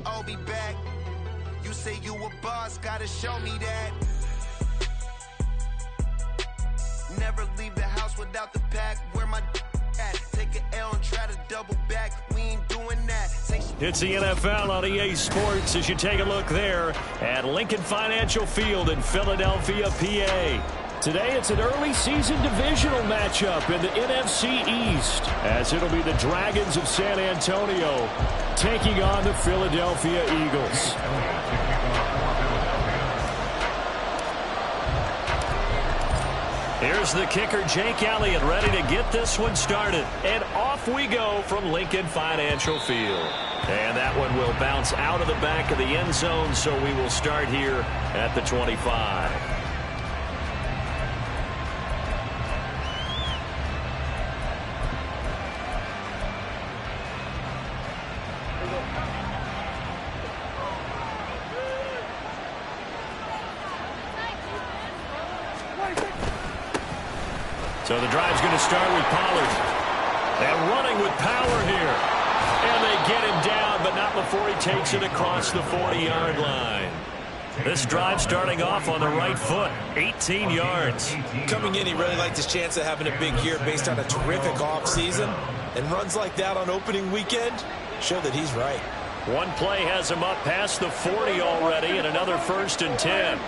all be back. You say you a boss, gotta show me that. Never leave the house without the pack. Where my at? Take an L and try to double back. We ain't doing that. It's the NFL on EA Sports as you take a look there at Lincoln Financial Field in Philadelphia, PA. Today it's an early season divisional matchup in the NFC East as it'll be the Dragons of San Antonio taking on the Philadelphia Eagles. Here's the kicker, Jake Elliott, ready to get this one started. And off we go from Lincoln Financial Field. And that one will bounce out of the back of the end zone, so we will start here at the 25. So the drive's going to start with Pollard. And running with power here. And they get him down, but not before he takes it across the 40-yard line. This drive starting off on the right foot, 18 yards. Coming in, he really liked his chance of having a big year based on a terrific offseason. And runs like that on opening weekend show that he's right. One play has him up past the 40 already, and another 1st and 10.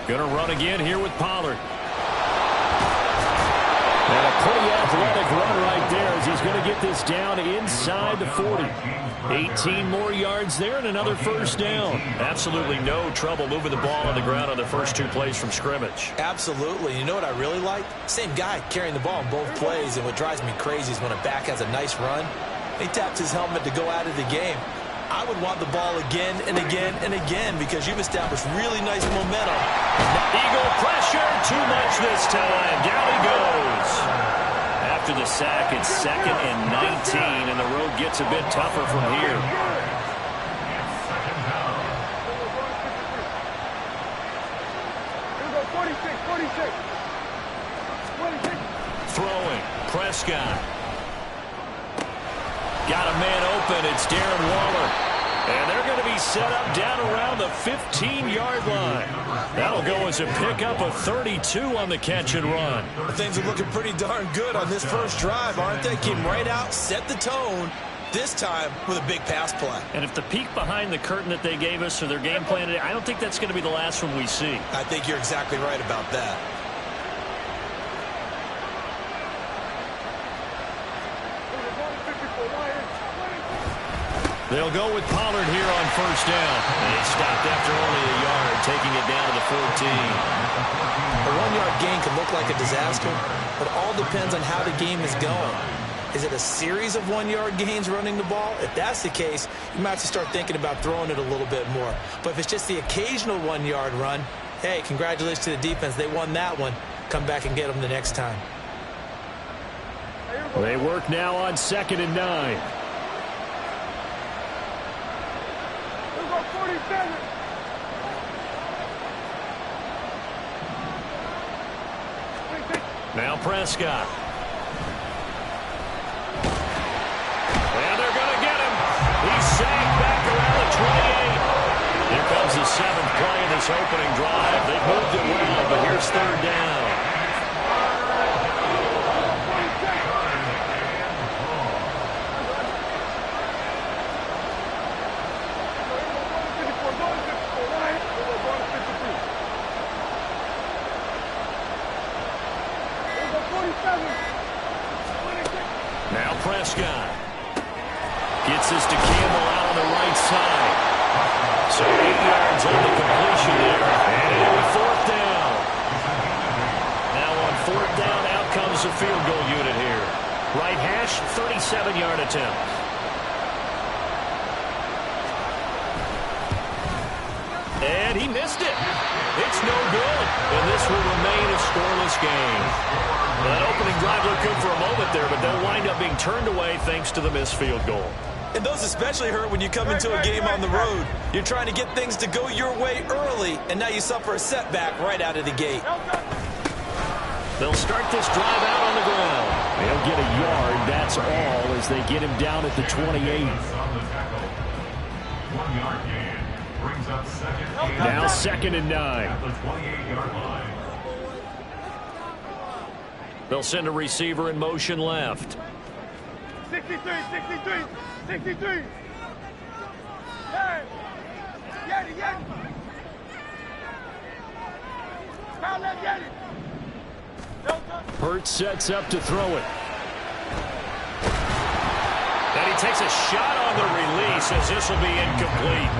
Going to run again here with Pollard. And a pretty athletic run right there as he's going to get this down inside the 40. 18 more yards there and another 1st down. Absolutely no trouble moving the ball on the ground on the first 2 plays from scrimmage. Absolutely. You know what I really like? Same guy carrying the ball in both plays, and what drives me crazy is when a back has a nice run, he taps his helmet to go out of the game. I would want the ball again and again and again because you've established really nice momentum. Eagle pressure, too much this time. Down he goes. After the sack, it's 2nd and 19, and the road gets a bit tougher from here. Throwing, Prescott. Got a man open. It's Darren Waller. And they're going to be set up down around the 15-yard line. That'll go as a pickup of 32 on the catch and run. Things are looking pretty darn good on this first drive, aren't they? Came right out, set the tone, this time with a big pass play. And if the peek behind the curtain that they gave us or their game plan today, I don't think that's going to be the last one we see. I think you're exactly right about that. They'll go with Pollard here on 1st down. And he stopped after only a yard, taking it down to the 14. A 1-yard gain can look like a disaster, but all depends on how the game is going. Is it a series of 1-yard gains running the ball? If that's the case, you might have to start thinking about throwing it a little bit more. But if it's just the occasional 1-yard run, hey, congratulations to the defense. They won that one. Come back and get them the next time. They work now on 2nd and 9. Now Prescott. And they're going to get him. He's sacked back around the 28. Here comes the 7th play of this opening drive. They've moved it well, but here's 3rd down. Now Prescott gets this to Campbell out on the right side. So 8 yards on the completion there. And 4th down. Now on 4th down, out comes the field goal unit here. Right hash, 37-yard attempt. And he missed it. It's no good. And this will remain a scoreless game. That opening drive looked good for a moment there, but they'll wind up being turned away thanks to the missed field goal. And those especially hurt when you come into a game on the road. You're trying to get things to go your way early, and now you suffer a setback right out of the gate. They'll start this drive out on the ground. They'll get a yard, that's all, as they get him down at the 28. Now 2nd and 9. They'll send a receiver in motion left. 63, 63, 63. Hey, get it, get it. Foul left, get it. Hurts sets up to throw it. And he takes a shot on the release as this will be incomplete.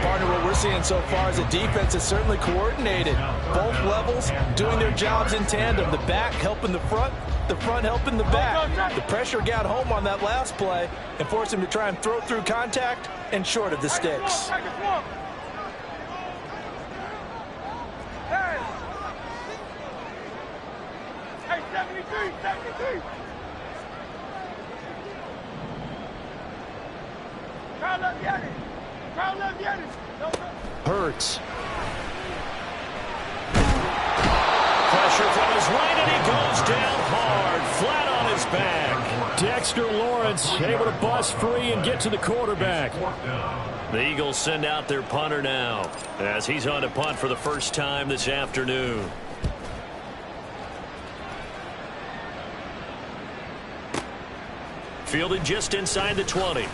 Partner, what we're seeing so far is the defense is certainly coordinated. Both levels doing their jobs in tandem. The back helping the front helping the back. The pressure got home on that last play and forced him to try and throw through contact and short of the sticks. Hey, 73, 73. Crowd left, get it. Crowd left, get it. Hurts. Pressure from his right, and he goes down hard, flat on his back. Dexter Lawrence able to bust free and get to the quarterback. The Eagles send out their punter now, as he's on to punt for the first time this afternoon. Fielded just inside the 20.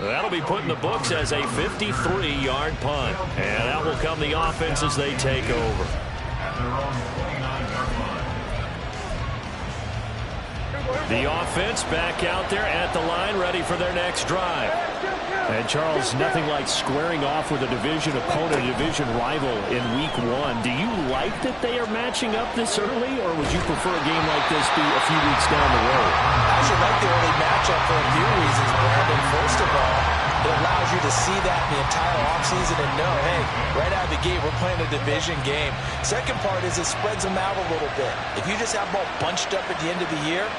That'll be put in the books as a 53-yard punt. And that will come the offense as they take over. The offense back out there at the line, ready for their next drive. And Charles, nothing like squaring off with a division opponent, a division rival in week 1. Do you like that they are matching up this early, or would you prefer a game like this be a few weeks down the road? I should like the early matchup for a few reasons, Brandon. First of all, it allows you to see that the entire offseason and know, hey, right out of the gate, we're playing a division game. Second part is it spreads them out a little bit. If you just have them all bunched up at the end of the year,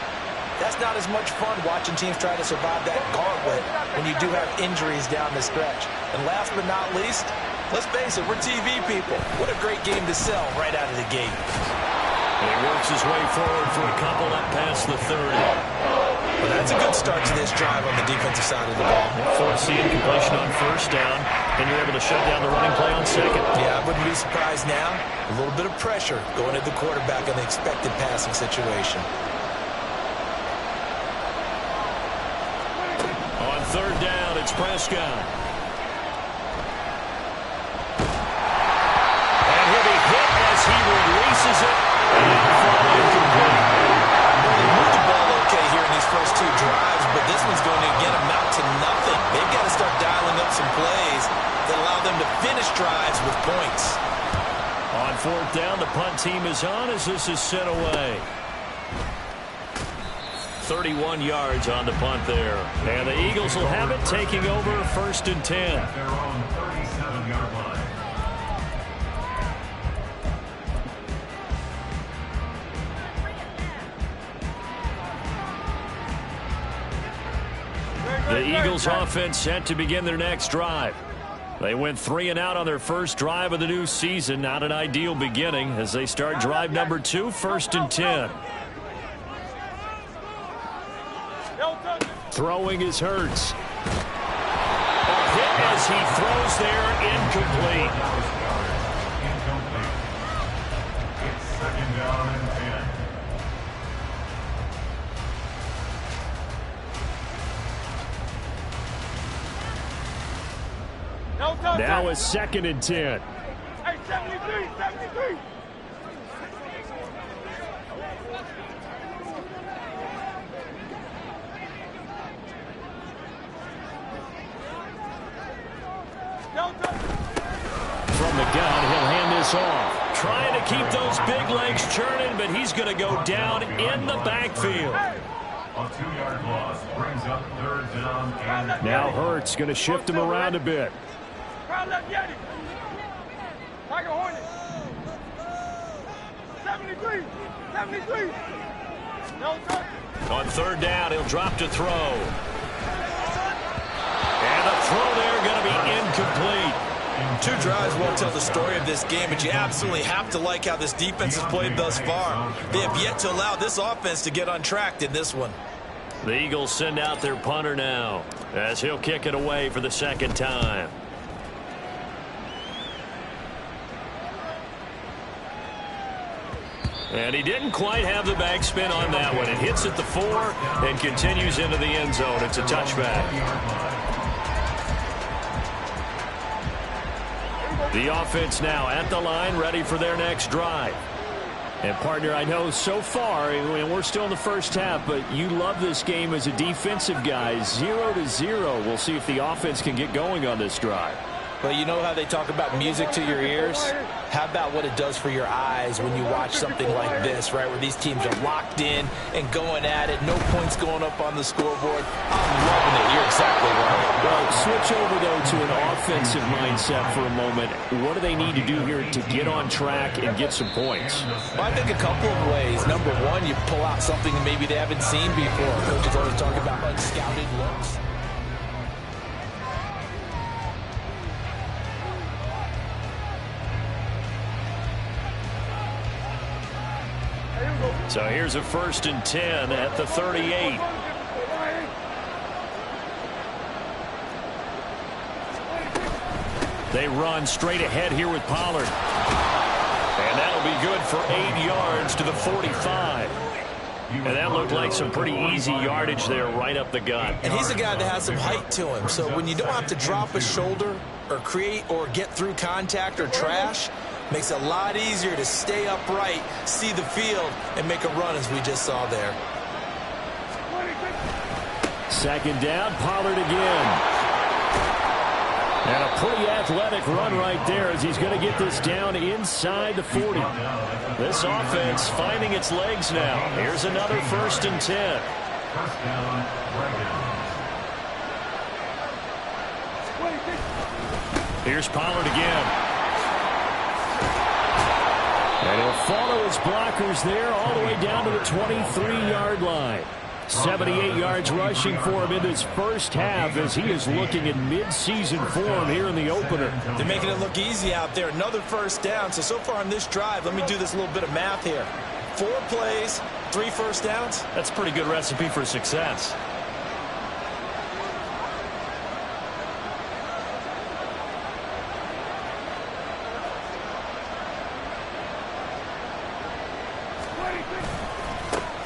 that's not as much fun watching teams try to survive that gauntlet when you do have injuries down the stretch. And last but not least, let's face it, we're TV people. What a great game to sell right out of the gate. And he works his way forward for a couple up past the 30. Well, that's a good start to this drive on the defensive side of the ball. Force the incompletion on first down, and you're able to shut down the running play on second. Yeah, I wouldn't be surprised now. A little bit of pressure going at the quarterback in the expected passing situation. On third down, it's Prescott. And he'll be hit as he releases it. And fall incomplete. Well, they moved the ball okay here in these first two drives, but this one's going to again amount to nothing. They've got to start dialing up some plays that allow them to finish drives with points. On fourth down, the punt team is on as this is sent away. 31 yards on the punt there. And the Eagles will have it, taking over 1st and 10. At their own 37-yard line. The Eagles offense set to begin their next drive. They went 3 and out on their first drive of the new season. Not an ideal beginning as they start drive number 2, 1st and 10. Throwing is Hurts. A hit as he throws there, incomplete. It's 2nd down and 10. Now it's 2nd and 10. Hey, 73, 73. From the gun, he'll hand this off. Trying to keep those big legs churning, but he's going to go down in the backfield. A 2-yard loss brings up 3rd down and Now Hurts going to shift him around a bit. Crowd left, get it. Tiger Hornet. 73, 73. No touch. On third down, he'll drop to throw. And the throw there going to be incomplete. Two drives won't tell the story of this game, but you absolutely have to like how this defense has played thus far. They have yet to allow this offense to get untracked in this one. The Eagles send out their punter now as he'll kick it away for the second time. And he didn't quite have the backspin on that one. It hits at the 4 and continues into the end zone. It's a touchback. The offense now at the line, ready for their next drive. And, partner, I know so far, and we're still in the first half, but you love this game as a defensive guy. 0-0. We'll see if the offense can get going on this drive. Well, you know how they talk about music to your ears? How about what it does for your eyes when you watch something like this, right, where these teams are locked in and going at it, no points going up on the scoreboard? I'm loving it. You're exactly right. Well, switch over, though, to an offensive mindset for a moment. What do they need to do here to get on track and get some points? Well, I think a couple of ways. Number one, you pull out something maybe they haven't seen before. Coaches always talk about unscouted looks. So here's a 1st and 10 at the 38. They run straight ahead here with Pollard. And that'll be good for 8 yards to the 45. And that looked like some pretty easy yardage there right up the gut. And he's a guy that has some height to him. So when you don't have to drop a shoulder or create or get through contact or trash, makes it a lot easier to stay upright, see the field, and make a run as we just saw there. 2nd down, Pollard again. And a pretty athletic run right there as he's going to get this down inside the 40. This offense finding its legs now. Here's another 1st and 10. First down, Ravens. Here's Pollard again. And he'll follow his blockers there all the way down to the 23-yard line. 78 yards rushing for him in this first half as he is looking in mid-season form here in the opener. They're making it look easy out there. Another 1st down. So far on this drive, let me do this little bit of math here. 4 plays, 3 1st downs. That's a pretty good recipe for success.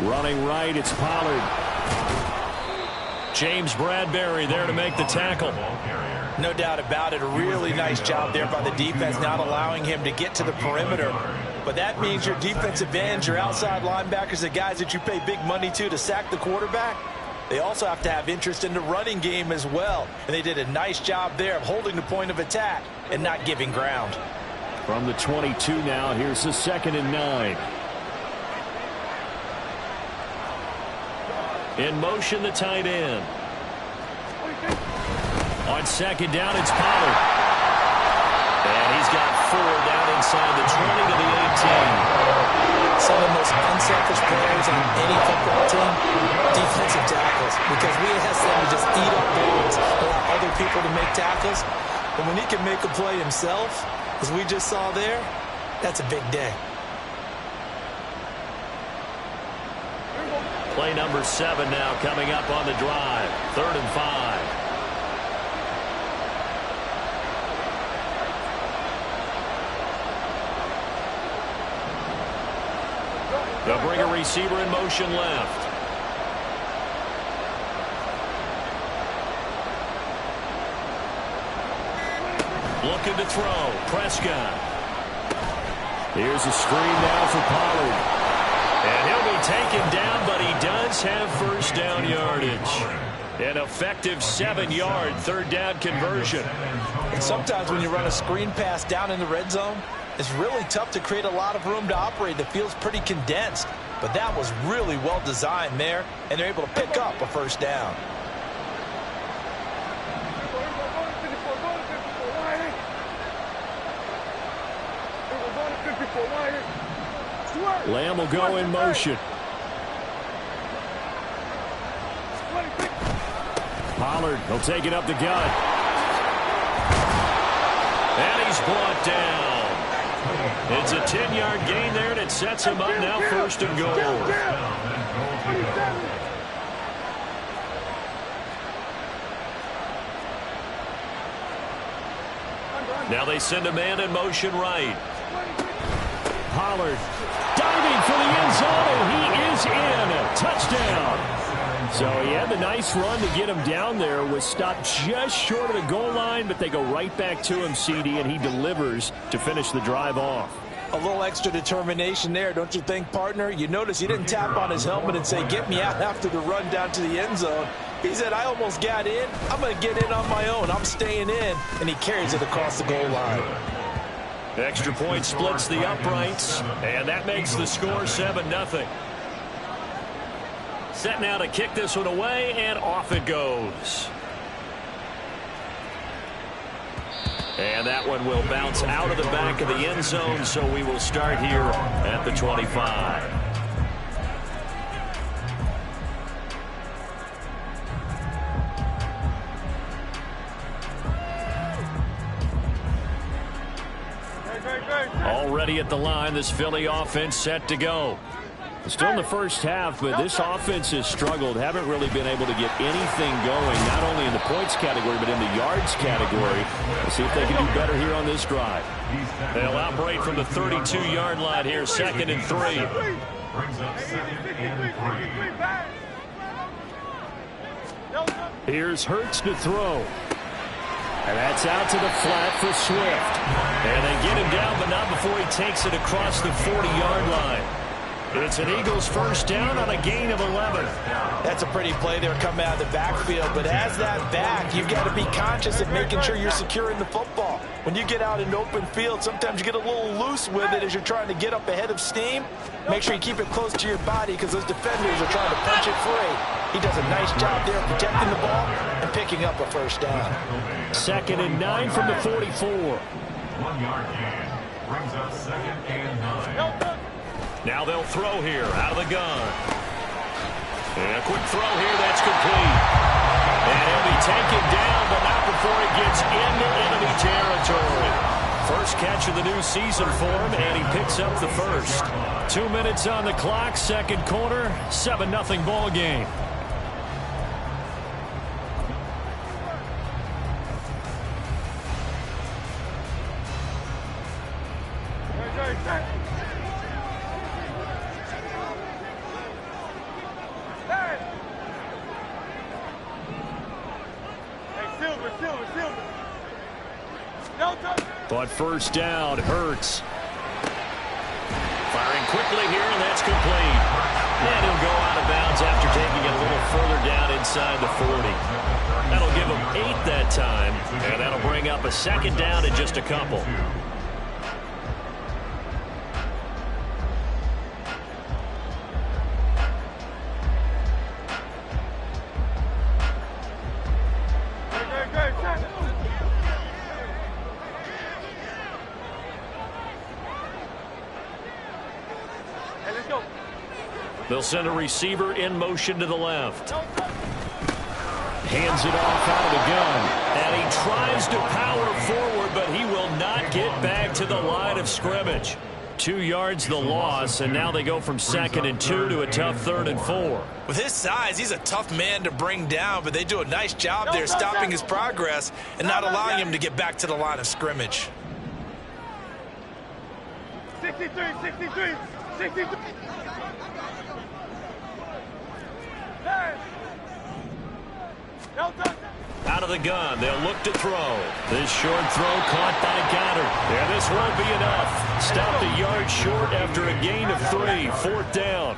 Running right, it's Pollard. James Bradbury there to make the tackle. No doubt about it. A really nice job there by the defense, not allowing him to get to the perimeter. But that means your defensive ends, your outside linebackers, the guys that you pay big money to sack the quarterback, they also have to have interest in the running game as well. And they did a nice job there of holding the point of attack and not giving ground. From the 22 now, here's the 2nd and 9. In motion, the tight end. On 2nd down, it's Pollard. And he's got 4 down inside the 20 to the 18. Some of the most unselfish players on any football team, defensive tackles, because we ask them to just eat up balls, allow other people to make tackles. But when he can make a play himself, as we just saw there, that's a big day. Play number 7 now coming up on the drive. 3rd and 5. They'll bring a receiver in motion left. Looking to throw. Prescott. Here's a screen now for Pollard. And he'll be taken down, but he does have 1st down yardage. An effective 7-yard 3rd down conversion. And sometimes when you run a screen pass down in the red zone, it's really tough to create a lot of room to operate. The field's pretty condensed. But that was really well designed there, and they're able to pick up a 1st down. Lamb will go in motion. Pollard will take it up the gut. And he's brought down. It's a 10-yard gain there, and it sets him up now 1st and goal. Now they send a man in motion right. Pollard diving for the end zone, and he is in. Touchdown. So he had the nice run to get him down there, was stopped just short of the goal line, but they go right back to him, CD, and he delivers to finish the drive off. A little extra determination there, don't you think, partner? You notice he didn't tap on his helmet and say, get me out after the run down to the end zone. He said, I almost got in. I'm going to get in on my own. I'm staying in. And he carries it across the goal line. The extra point splits the uprights, and that makes the score 7-0. Set now to kick this one away, and off it goes. And that one will bounce out of the back of the end zone, so we will start here at the 25. Already at the line, this Philly offense set to go. Still in the first half, but this offense has struggled. Haven't really been able to get anything going, not only in the points category, but in the yards category. Let's see if they can do better here on this drive. They'll operate from the 32-yard line here, 2nd and 3. Brings up 2nd and 3. Here's Hurts to throw. And that's out to the flat for Swift. And they get him down, but not before he takes it across the 40-yard line. It's an Eagles first down on a gain of 11. That's a pretty play there coming out of the backfield. But as that back, you've got to be conscious of making sure you're securing the football. When you get out in open field, sometimes you get a little loose with it as you're trying to get up ahead of steam. Make sure you keep it close to your body because those defenders are trying to punch it free. He does a nice job there protecting the ball and picking up a first down. 2nd and 9 from the 44. 1-yard gain. Brings up 2nd and 9. Now they'll throw here out of the gun. And a quick throw here, that's complete. And he'll be taken down, but not before he gets into enemy territory. First catch of the new season for him, and he picks up the first. 2 minutes on the clock, 2nd quarter, 7-0 ball game. But first down, Hurts. Firing quickly here, and that's complete. And he'll go out of bounds after taking it a little further down inside the 40. That'll give him 8 that time, and that'll bring up a 2nd down in just a couple. They'll send a receiver in motion to the left. Hands it off out of the gun. And he tries to power forward, but he will not get back to the line of scrimmage. 2 yards the loss, and now they go from 2nd and 2 to a tough 3rd and 4. With his size, he's a tough man to bring down, but they do a nice job there stopping his progress and not allowing him to get back to the line of scrimmage. 63, 63, 63. Out of the gun, they'll look to throw. This short throw caught by Goddard. And this won't be enough. Stopped a yard short after a gain of 3. 4th down.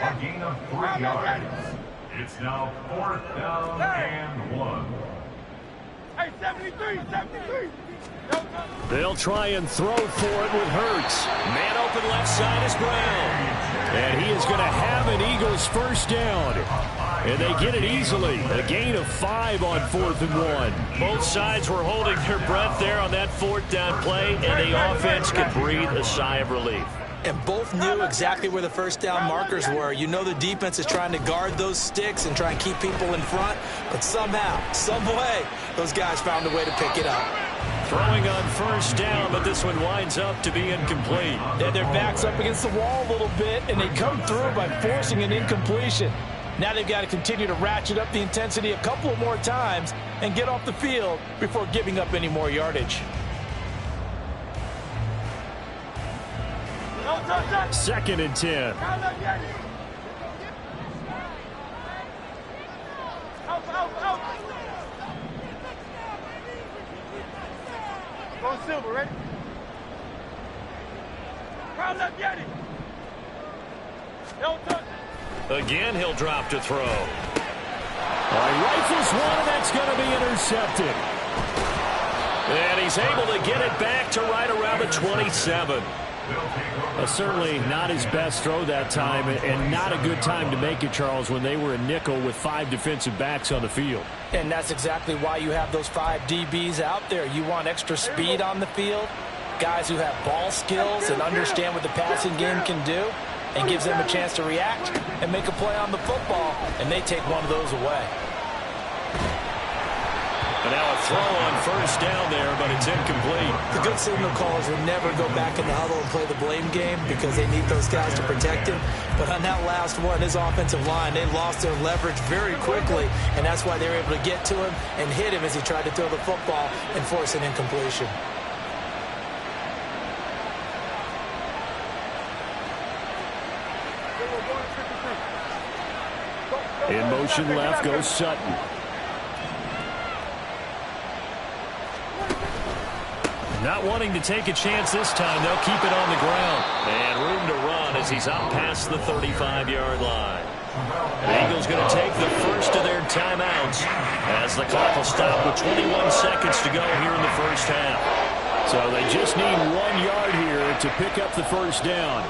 A gain of 3 yards. It's now 4th down and 1. Hey, 73, 73. They'll try and throw for it with Hurts. Man open left side is Brown. And he is going to have an Eagles first down. And they get it easily. A gain of 5 on 4th and 1. Both sides were holding their breath there on that 4th down play, and the offense could breathe a sigh of relief. And both knew exactly where the first down markers were. You know the defense is trying to guard those sticks and try and keep people in front, but somehow, some way, those guys found a way to pick it up. Throwing on first down, but this one winds up to be incomplete. And their back's up against the wall a little bit, and they come through by forcing an incompletion. Now they've got to continue to ratchet up the intensity a couple of more times and get off the field before giving up any more yardage. 2nd and 10. Go Silver, ready? Crowd left, Yeti. Don't touch. Again, he'll drop to throw. Rifles one, and that's going to be intercepted. And he's able to get it back to right around the 27. Certainly not his best throw that time, and not a good time to make it, Charles, when they were a nickel with 5 defensive backs on the field. And that's exactly why you have those 5 DBs out there. You want extra speed on the field, guys who have ball skills and understand what the passing game can do, and gives them a chance to react and make a play on the football, and they take one of those away. And now a throw on first down there, but it's incomplete. The good signal callers will never go back in the huddle and play the blame game because they need those guys to protect him. But on that last one, his offensive line, they lost their leverage very quickly, and that's why they were able to get to him and hit him as he tried to throw the football and force an incompletion. In motion left goes Sutton. Not wanting to take a chance this time, they'll keep it on the ground. And room to run as he's out past the 35-yard line. The Eagles going to take the first of their timeouts as the clock will stop with 21 seconds to go here in the first half. So they just need 1 yard here to pick up the first down.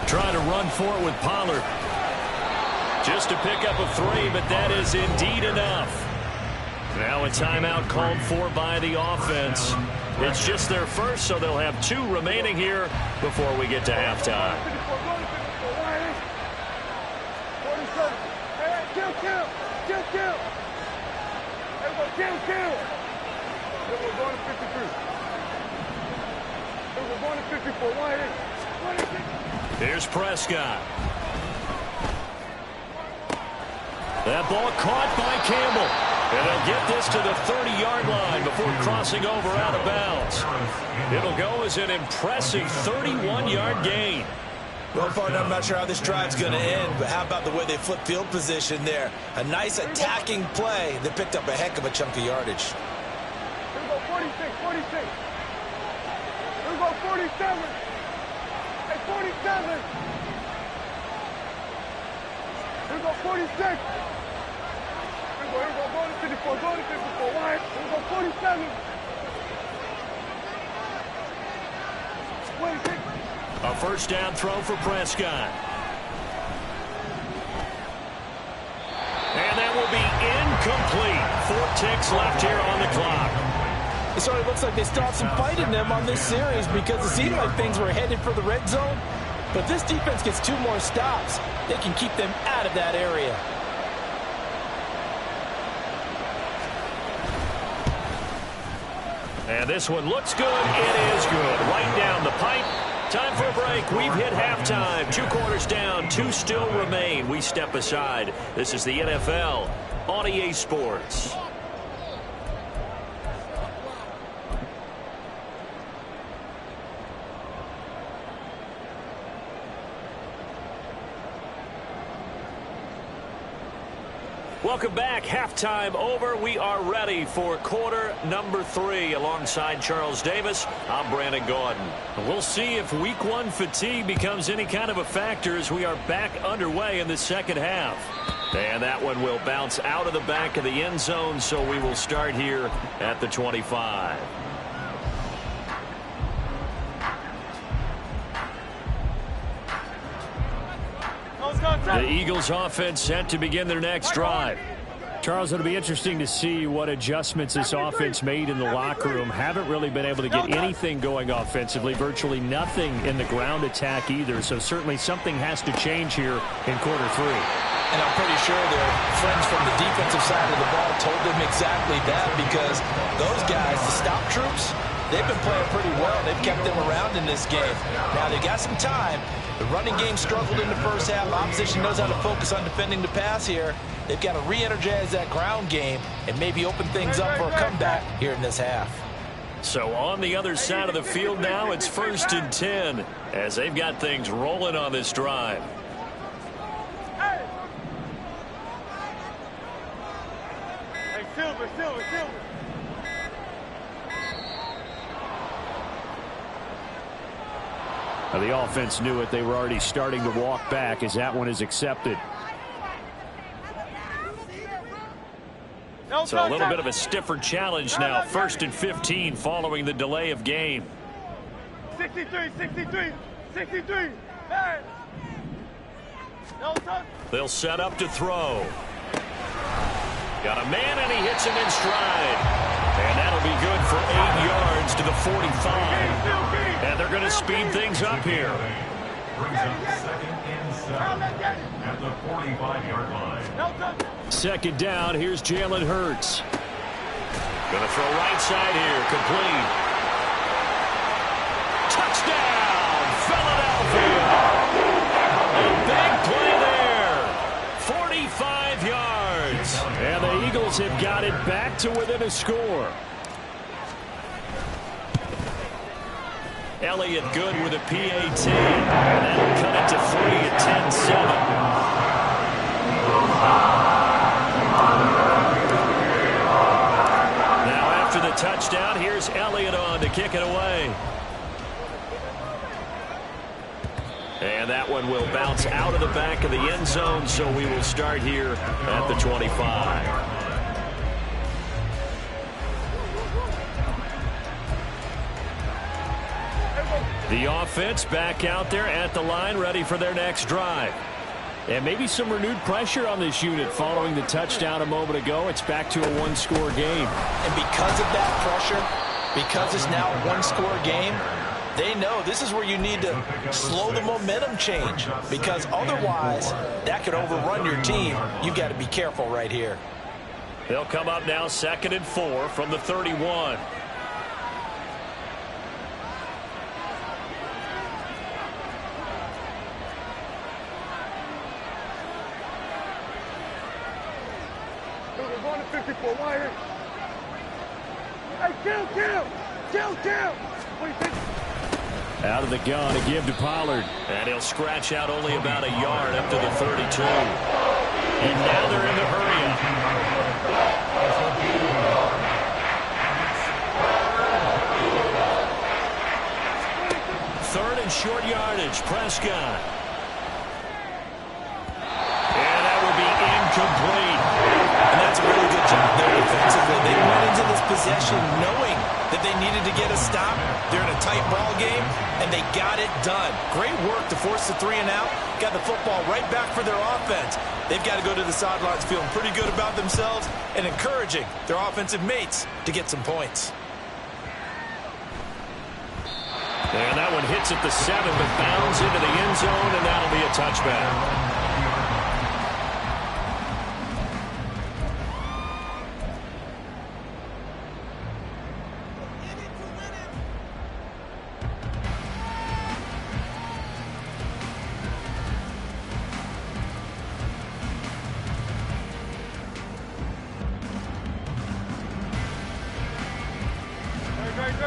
Trying to run for it with Pollard. Just to pick up a 3, but that is indeed enough. Now a timeout called for by the offense. It's just their first, so they'll have 2 remaining here before we get to halftime. We're going to 53. We're going to 54. Here's Prescott. That ball caught by Campbell. And they'll get this to the 30-yard line before crossing over out of bounds. It'll go as an impressive 31-yard gain. Well, partner, I'm not sure how this drive's going to end, but how about the way they flip field position there? A nice attacking play that picked up a heck of a chunk of yardage. Here we go, 46, 46. Here we go, 47. Hey, 47. Here we go, 46. Here we go, go to 54, go to 54. Wide. Here we go, 47. 26. A first down throw for Prescott. And that will be incomplete. 4 ticks left here on the clock. It sort of looks like they still have some fight in them on this series because it seemed like things were headed for the red zone. But this defense gets 2 more stops. They can keep them out of that area. And this one looks good. It is good. Right down the pipe. Time for a break. We've hit halftime. 2 quarters down. 2 still remain. We step aside. This is the NFL on EA Sports. Welcome back. Halftime over. We are ready for quarter number 3 alongside Charles Davis. I'm Brandon Gordon. We'll see if week 1 fatigue becomes any kind of a factor as we are back underway in the second half. And that one will bounce out of the back of the end zone, so we will start here at the 25. The Eagles offense set to begin their next drive. Charles, it'll be interesting to see what adjustments this offense made in the locker room. Haven't really been able to get anything going offensively, virtually nothing in the ground attack either. So certainly something has to change here in quarter three. And I'm pretty sure their friends from the defensive side of the ball told them exactly that, because those guys, the stop troops, they've been playing pretty well. They've kept them around in this game. Now, they got some time. The running game struggled in the first half. Opposition knows how to focus on defending the pass here. They've got to re-energize that ground game and maybe open things up for a comeback here in this half. So on the other side of the field now, it's 1st and 10 as they've got things rolling on this drive. Hey, Silver. Now, the offense knew it. They were already starting to walk back as that one is accepted. So a little bit of a stiffer challenge now. 1st and 15 following the delay of game. 63. Hey. They'll set up to throw. Got a man, and he hits him in stride. And that'll be good for 8 yards to the 45. And they're going to speed things up here. Brings up 2nd and 7 at the 45-yard line. 2nd down. Here's Jalen Hurts. Going to throw right side here. Complete. Touchdown, Philadelphia. A big play there. 45 yards. And the Eagles have got it back to within a score. Elliott good with a PAT. And that'll cut it to 3 at 10-7. Now after the touchdown, here's Elliott on to kick it away. And that one will bounce out of the back of the end zone, so we will start here at the 25. The offense back out there at the line, ready for their next drive. And maybe some renewed pressure on this unit following the touchdown a moment ago. It's back to a one-score game. And because of that pressure, because it's now a one-score game, they know this is where you need to slow the momentum change, because otherwise that could overrun your team. You've got to be careful right here. They'll come up now 2nd and 4 from the 31. We're going to 54. Wire. Hey, kill. What do you think? Out of the gun to give to Pollard. And he'll scratch out only about a yard up to the 32. And now they're in the hurry-up. 3rd and short yardage. Prescott. And that will be incomplete. And that's a really good job there defensively. They went into this possession knowing that they needed to get a stop. They're in a tight ball game, and they got it done. Great work to force the 3 and out. Got the football right back for their offense. They've got to go to the sidelines feeling pretty good about themselves and encouraging their offensive mates to get some points. And that one hits at the 7, but bounds into the end zone, and that'll be a touchback.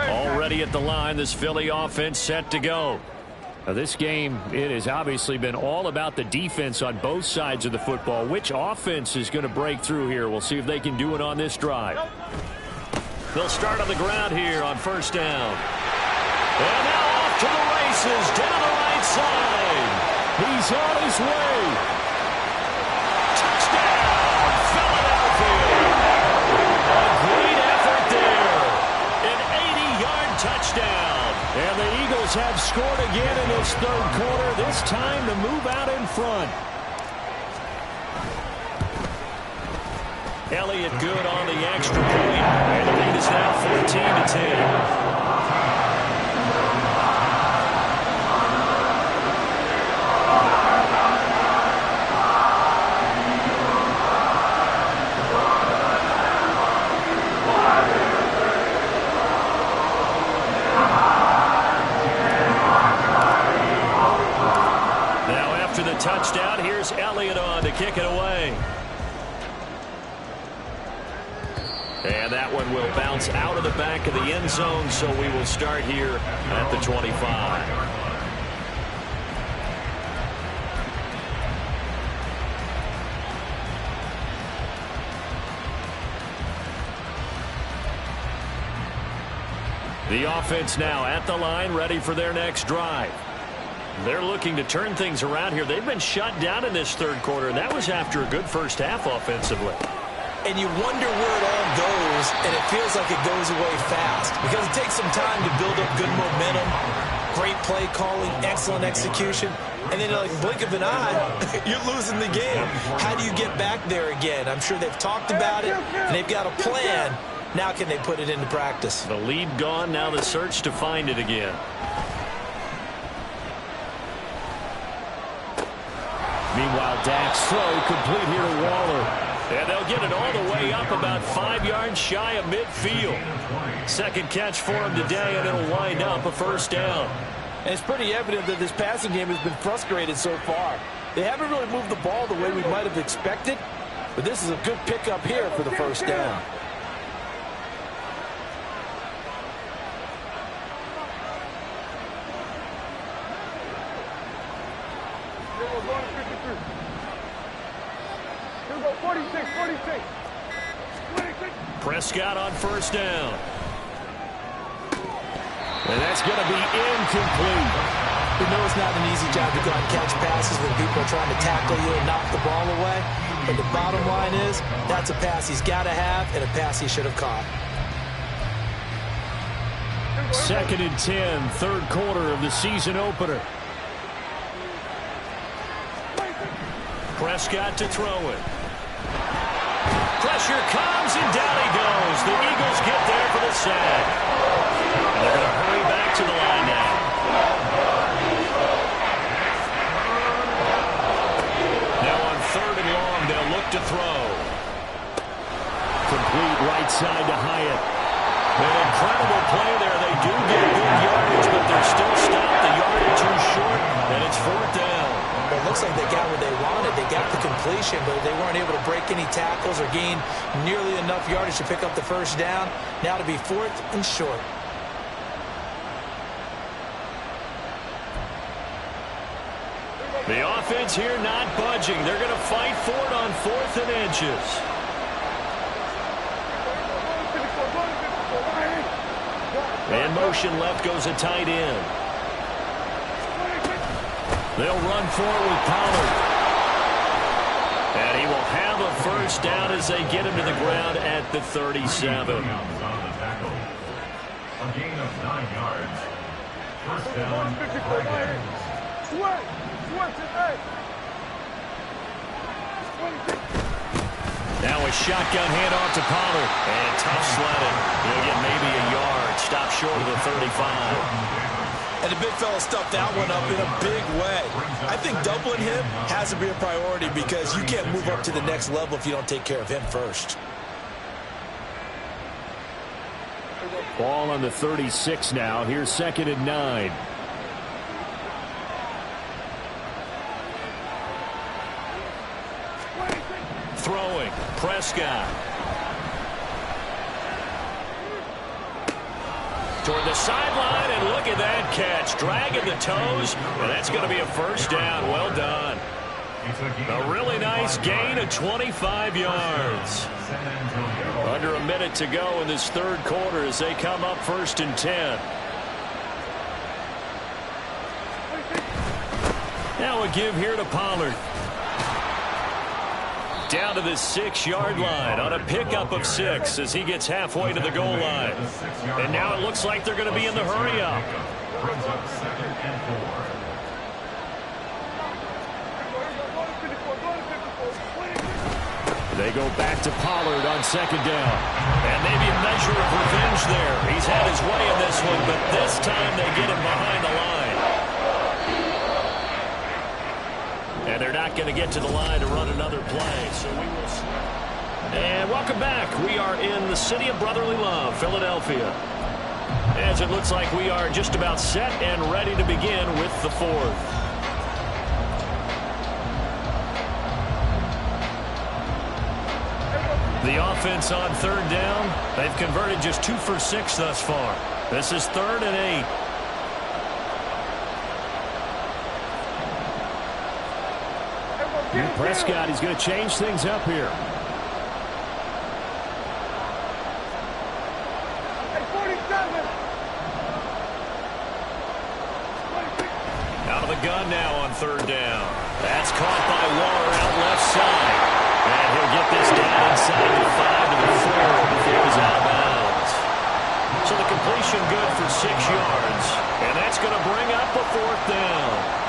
Already at the line, this Philly offense set to go. Now this game, it has obviously been all about the defense on both sides of the football. Which offense is going to break through here? We'll see if they can do it on this drive. They'll start on the ground here on 1st down. And now off to the races down the right side. He's on his way. Touchdown, Philadelphia. A great effort there. An 80-yard touchdown. And the Eagles have scored again in this 3rd quarter, this time to move out in front. Elliott good on the extra point. And the lead is now 14-10. Touchdown. Here's Elliott on to kick it away. And that one will bounce out of the back of the end zone, so we will start here at the 25. The offense now at the line, ready for their next drive. They're looking to turn things around here. They've been shut down in this third quarter, and that was after a good first half offensively. And you wonder where it all goes, and it feels like it goes away fast because it takes some time to build up good momentum, great play calling, excellent execution, and then like blink of an eye, you're losing the game. How do you get back there again? I'm sure they've talked about it, and they've got a plan. Now can they put it into practice? The lead gone, now the search to find it again. Meanwhile, Dak's throw complete here to Waller. And they'll get it all the way up about 5 yards shy of midfield. Second catch for him today, and it'll wind up a first down. And it's pretty evident that this passing game has been frustrated so far. They haven't really moved the ball the way we might have expected, but this is a good pickup here for the first down. Prescott on first down. And that's going to be incomplete. You know it's not an easy job to go out and catch passes when people are trying to tackle you and knock the ball away. But the bottom line is, that's a pass he's got to have and a pass he should have caught. 2nd and 10, third quarter of the season opener. Prescott to throw it. Pressure comes, and down he goes. The Eagles get there for the sack. And they're going to hurry back to the line now. Now on 3rd and long, they'll look to throw. Complete right side to Hyatt. An incredible play there. They do get good yardage, but they're still stopped the yard or two short, and it's 4th down. It looks like they got what they wanted. They got the completion, but they weren't able to break any tackles or gain nearly enough yardage to pick up the first down. Now to be 4th and short. The offense here not budging. They're going to fight for it on 4th and inches. In motion left goes a tight end. They'll run for it with Pollard. And he will have a first down as they get him to the ground at the 37. A gain of 9 yards. First down. Now a shotgun handoff to Pollard. And tough sledding. He'll get maybe a yard. Stop short of the 35. And the big fella stuffed that one up in a big way. I think doubling him has to be a priority because you can't move up to the next level if you don't take care of him first. Ball on the 36 now. Here's 2nd and 9. Throwing. Prescott. Toward the sideline, and look at that catch. Dragging the toes, and that's going to be a first down. Well done. A really nice gain of 25 yards. Under a minute to go in this third quarter as they come up 1st and 10. Now a give here to Pollard. Down to the 6-yard line on a pickup of 6 as he gets halfway to the goal line. And now it looks like they're going to be in the hurry-up. Brings up 2nd and 4. They go back to Pollard on second down. And maybe a measure of revenge there. He's had his way in this one, but this time they get him behind the line. And they're not going to get to the line to run another play, so we will see. And welcome back. We are in the city of brotherly love, Philadelphia. As it looks like we are just about set and ready to begin with the fourth. The offense on third down, they've converted just 2 for 6 thus far. This is 3rd and 8. Prescott, he's going to change things up here. Out of the gun now on third down. That's caught by Waller out left side. And he'll get this down inside the 5 to the 4 before he's out of bounds. So the completion good for 6 yards. And that's going to bring up a 4th down.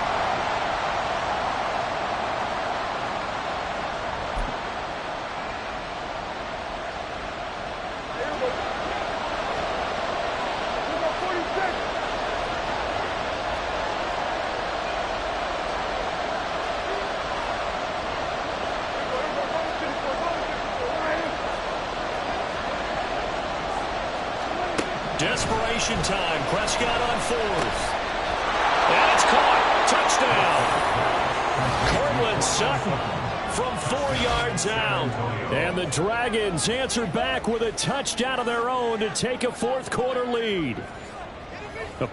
Desperation time. Prescott on 4th. And it's caught. Touchdown. Cortland Sutton from 4 yards out. And the Dragons answer back with a touchdown of their own to take a 4th quarter lead.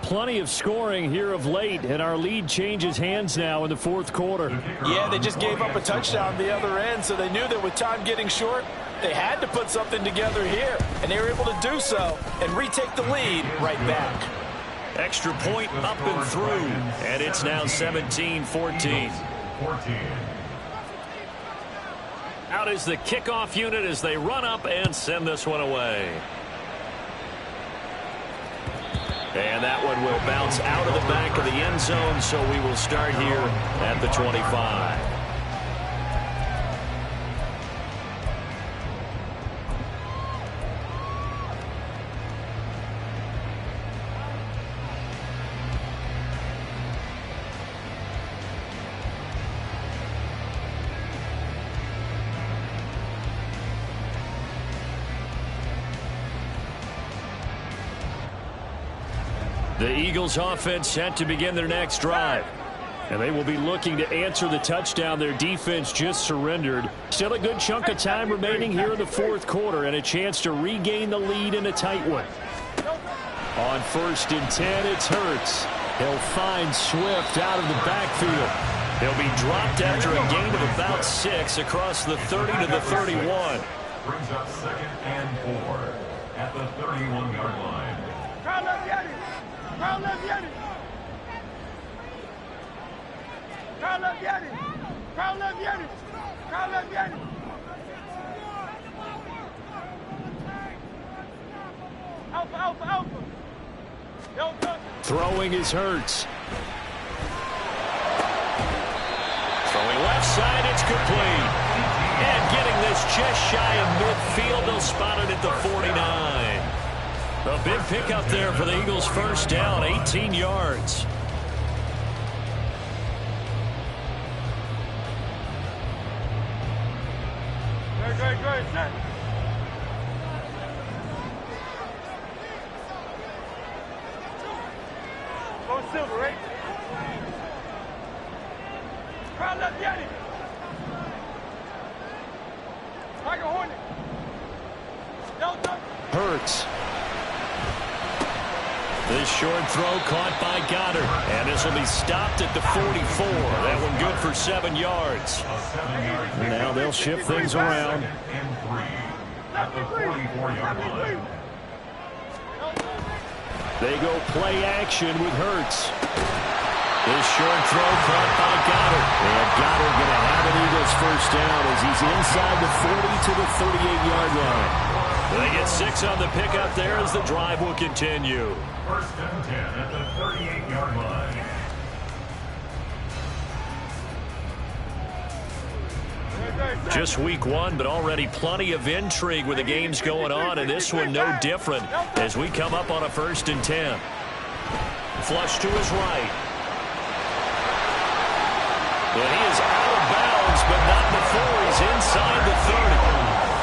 Plenty of scoring here of late, and our lead changes hands now in the 4th quarter. Yeah, they just gave up a touchdown the other end, so they knew that with time getting short, they had to put something together here, and they were able to do so and retake the lead right back. Extra point up and through, and it's now 17-14. Out is the kickoff unit as they run up and send this one away. And that one will bounce out of the back of the end zone, so we will start here at the 25. The Eagles offense set to begin their next drive. And they will be looking to answer the touchdown their defense just surrendered. Still a good chunk of time remaining here in the 4th quarter and a chance to regain the lead in a tight one. On 1st and 10, it's Hurts. He'll find Swift out of the backfield. He'll be dropped after a gain of about 6 across the 30 to the 31. Brings up 2nd and 4 at the 31-yard line. Crown left Yeti. Crown left Yeti. Crown left Yeti. Crown left Yeti. Alpha, alpha, alpha. Throwing is Hurts. Throwing left side, it's complete. And getting this just shy of midfield, they'll spot it at the 49. A big pickup there for the Eagles' first down, 18 yards. Great, set. Go silver, right? Crown left Yeti. Tiger Hornet. Delta. Hurts. This short throw caught by Goddard. And this will be stopped at the 44. That one good for 7 yards. Now they'll shift things around. At the 44-yard line. They go play action with Hurts. This short throw caught by Goddard. And Goddard going to have an Eagles first down as he's inside the 40 to the 38-yard line. They get 6 on the pickup there as the drive will continue. 1st and 10 at the 38-yard line. Just week one, but already plenty of intrigue with the games going on, and this one no different as we come up on a 1st and 10. Flush to his right. And he is out of bounds, but not before he's inside the 30.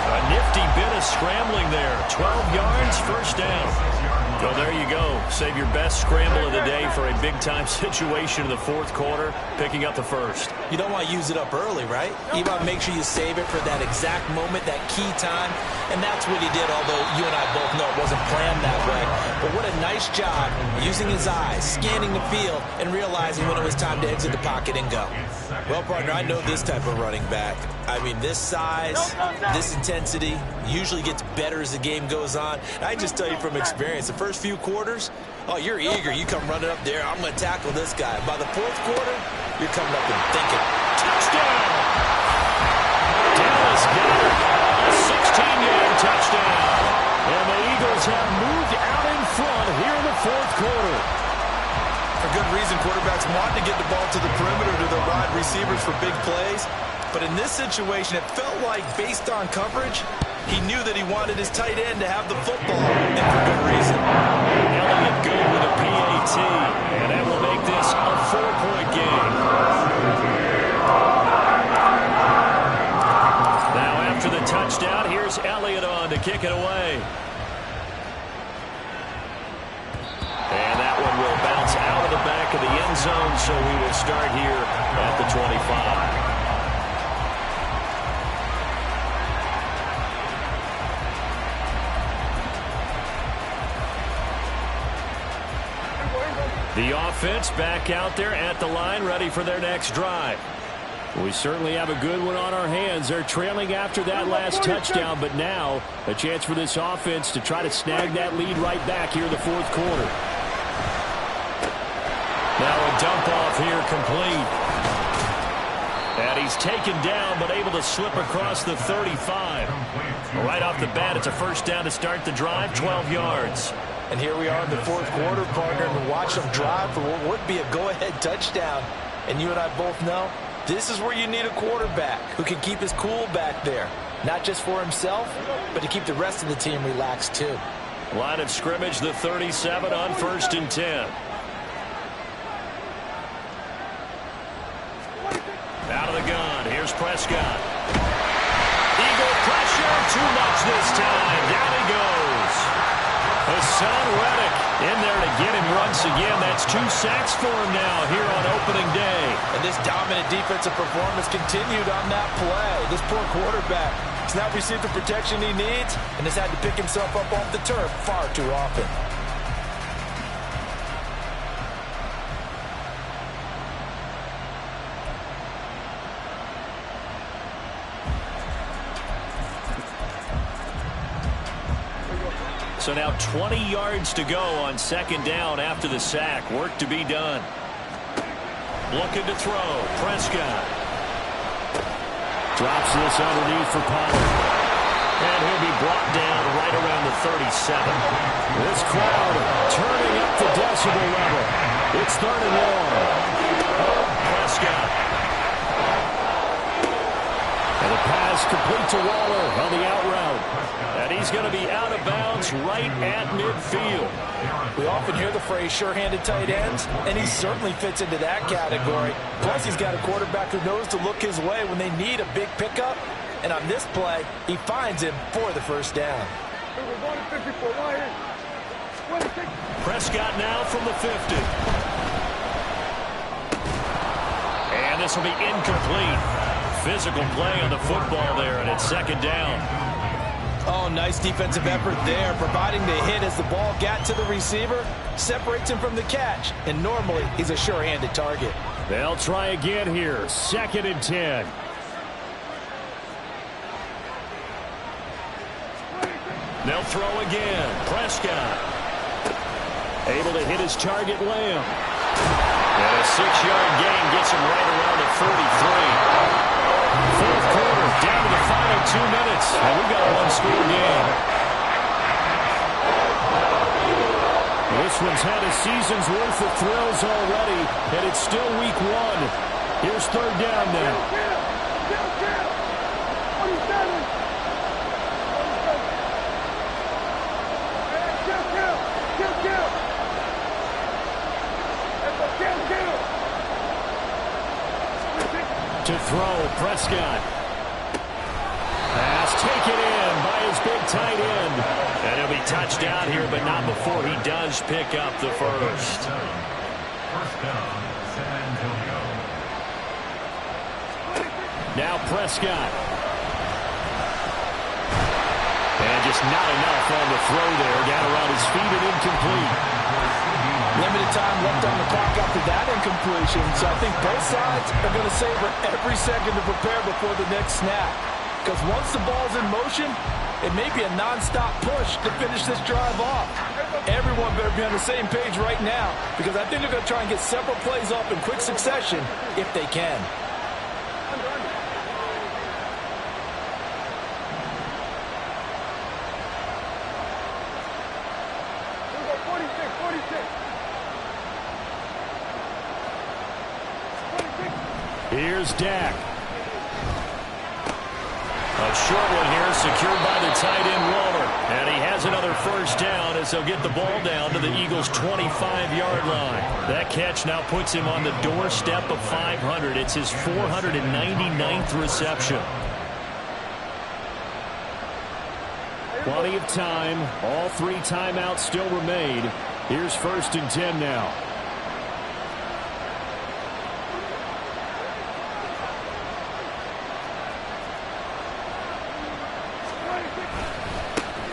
A nifty bit of scrambling there. 12 yards, 1st down. So there you go. Save your best scramble of the day for a big-time situation in the 4th quarter, picking up the 1st. You don't want to use it up early, right? You want to make sure you save it for that exact moment, that key time, and that's what he did, although you and I both know it wasn't planned that way. But what a nice job using his eyes, scanning the field, and realizing when it was time to exit the pocket and go. Well, partner, I know this type of running back. I mean, this size, this intensity usually gets better as the game goes on. I just tell you from experience, the first few quarters, oh, you're eager. You come running up there, I'm going to tackle this guy. By the 4th quarter, you're coming up and thinking, touchdown! Dallas got it. A 16-yard touchdown. And the Eagles have moved out in front here in the 4th quarter. For good reason, quarterbacks want to get the ball to the perimeter to the wide receivers for big plays. But in this situation, it felt like, based on coverage, he knew that he wanted his tight end to have the football, and for good reason. Elliott good with a PAT, and that will make this a 4-point game. Now after the touchdown, here's Elliott on to kick it away. And that one will bounce out of the back of the end zone, so we will start here at the 25. The offense back out there at the line, ready for their next drive. We certainly have a good one on our hands. They're trailing after that last touchdown, but now a chance for this offense to try to snag that lead right back here in the 4th quarter. Now a dump off here complete. And he's taken down, but able to slip across the 35. Right off the bat, it's a 1st down to start the drive, 12 yards. And here we are in the 4th quarter, partner, and watch them drive for what would be a go-ahead touchdown. And you and I both know this is where you need a quarterback who can keep his cool back there. Not just for himself, but to keep the rest of the team relaxed too. Line of scrimmage, the 37 on 1st and 10. Out of the gun, here's Prescott. Eagle pressure, too much this time. Down he goes. Hassan Reddick in there to get him once again. That's 2 sacks for him now here on opening day. And this dominant defensive performance continued on that play. This poor quarterback has not received the protection he needs and has had to pick himself up off the turf far too often. So now 20 yards to go on 2nd down after the sack. Work to be done. Looking to throw. Prescott. Drops this underneath for Pollard. And he'll be brought down right around the 37. This crowd turning up the decibel level. It's 3rd and long. Prescott. And the pass complete to Waller on the out route. And he's going to be out of bounds right at midfield. We often hear the phrase sure-handed tight ends, and he certainly fits into that category. Plus, he's got a quarterback who knows to look his way when they need a big pickup. And on this play, he finds him for the 1st down. Prescott now from the 50. And this will be incomplete. Physical play on the football there, and it's 2nd down. Oh, nice defensive effort there, providing the hit as the ball got to the receiver, separates him from the catch, and normally he's a sure-handed target. They'll try again here, 2nd and 10. They'll throw again. Prescott. Able to hit his target, Lamb. And a 6-yard gain gets him right around the 43. 4th quarter, down to the final 2 minutes, and we've got a 1-score game. This one's had a season's worth of thrills already, and it's still week 1. Here's 3rd down now. throw, Prescott. Pass taken in by his big tight end. And he'll be touched down here, but not before he does pick up the first. First down, San Antonio. Now Prescott. And just not enough on the throw there. Down around his feet and incomplete. Limited time left on the clock after that incompletion, so I think both sides are going to savor every second to prepare before the next snap. Because once the ball's in motion, it may be a non-stop push to finish this drive off. Everyone better be on the same page right now, because I think they're going to try and get several plays off in quick succession if they can. Here's Dak. A short one here, secured by the tight end Waller. And he has another first down as they'll get the ball down to the Eagles' 25-yard line. That catch now puts him on the doorstep of 500. It's his 499th reception. Plenty of time. All 3 timeouts still remain. Here's 1st and 10 now.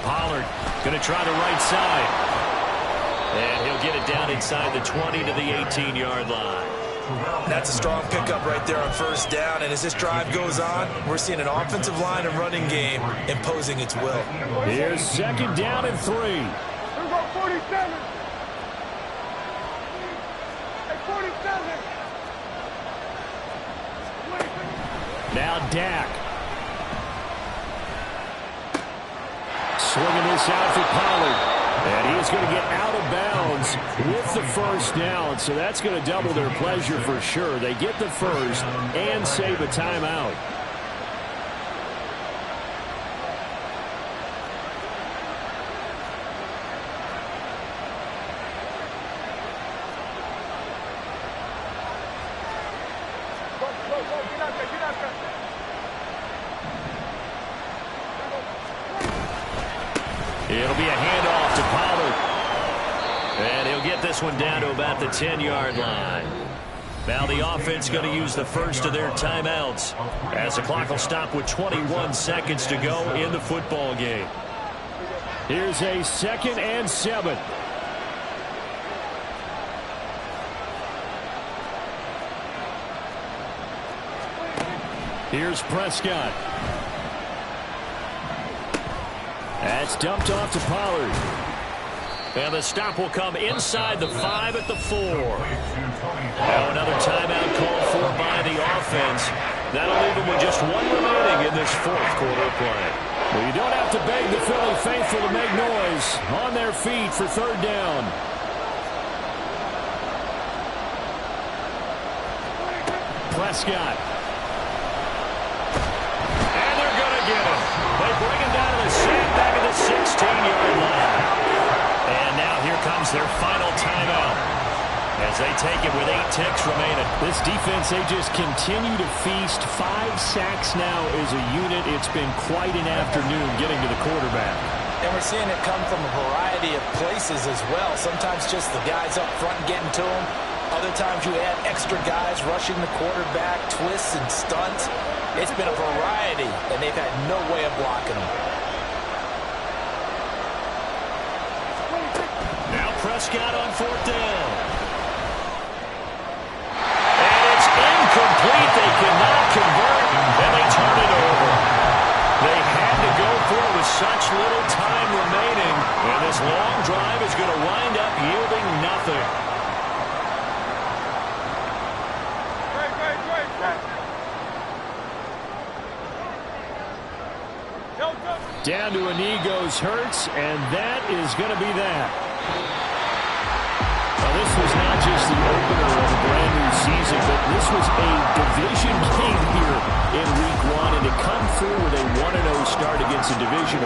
Pollard going to try the right side. And he'll get it down inside the 20 to the 18-yard line. That's a strong pickup right there on first down. And as this drive goes on, we're seeing an offensive line and running game imposing its will. Here's 2nd down and 3. Here we go, 47. Hey, 47. Now Dak. Swinging this out for Pollard. And he's going to get out of bounds with the first down. So that's going to double their pleasure for sure. They get the first and save a timeout. It'll be a handoff to Pollard. And he'll get this one down to about the 10-yard line. Now the offense going to use the first of their timeouts as the clock will stop with 21 seconds to go in the football game. Here's a 2nd and 7. Here's Prescott. That's dumped off to Pollard. And the stop will come inside the 5 at the 4. Now another timeout called for by the offense. That'll leave them with just 1 remaining in this 4th quarter play. Well, you don't have to beg the Philly faithful to make noise. On their feet for 3rd down. Prescott. And they're going to get him. They bring him down to the sack back at the 16-yard line. And now here comes their final timeout as they take it with 8 ticks remaining. This defense, they just continue to feast. 5 sacks now as a unit. It's been quite an afternoon getting to the quarterback. And we're seeing it come from a variety of places as well. Sometimes just the guys up front getting to him. Other times you add extra guys rushing the quarterback, twists and stunts. It's been a variety, and they've had no way of blocking them. Now Prescott on 4th down. And it's incomplete. They cannot convert, and they turn it over. They had to go for it with such little time remaining, and this long drive is going to wind up yielding nothing. Down to a knee goes Hurts, and that is going to be that. Now, this was not just the opener of a brand-new season, but this was a division game here in Week 1, and to come through with a 1-0 start against a division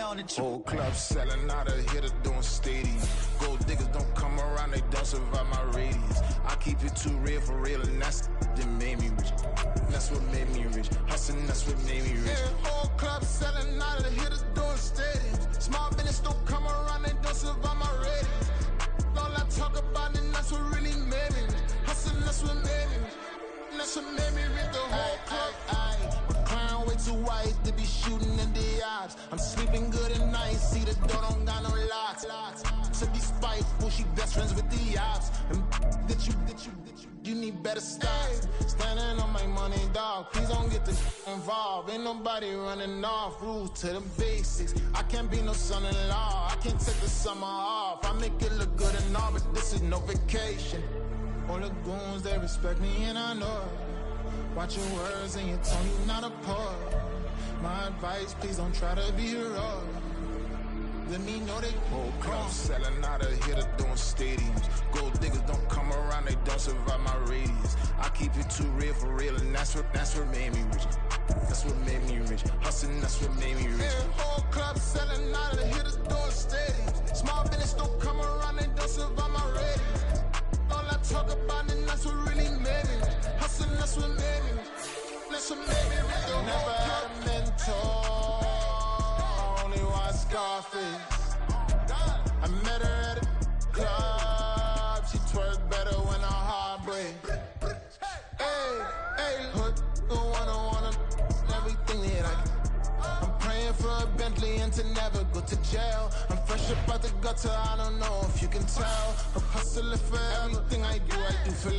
on the Whole club selling out of hitter doing stadiums. Gold diggers don't come around, they don't survive my radius. I keep it too real for real, and that's that made me rich. That's what made me rich. Hustling, that's what made me rich. Yeah, whole club selling out of hitters doing stadiums. Small business don't come around, they don't survive my radius. All I talk about, and that's what really made me rich. Hustling, that's what made me rich. That's what made me rich. The whole club. My crown way too white to be shooting in the odds. I'm sleeping good at night, see the door don't got no locks. To be spiteful, she best friends with the ops. And you need better stop. Standing on my money, dog. Please don't get the involved. Ain't nobody running off. Rules to the basics. I can't be no son-in-law. I can't take the summer off. I make it look good and all, but this is no vacation. All the goons, they respect me and I know it. Watch your words and your tone, you not a poet. My advice, please don't try to be heroic. Let me know they whole club selling out of hitter doing stadiums. Gold diggers don't come around, they don't survive my radius. I keep it too real for real, and that's what made me rich. That's what made me rich. Hustling, that's what made me rich. Yeah, whole club selling out of hitters doing stadiums. Small business don't come around, they don't survive my radius. All I talk about, and that's what really made me rich. Hustling, that's what made me rich. That's what made me rich. Never had a mentor. Only watch Scarface. I met her at a club. She twerk better when her heart breaks. Hey, hood, wanna everything that I'm praying for a Bentley and to never go to jail. I'm fresh up out the gutter, I don't know if you can tell. I'm hustling for everything I do for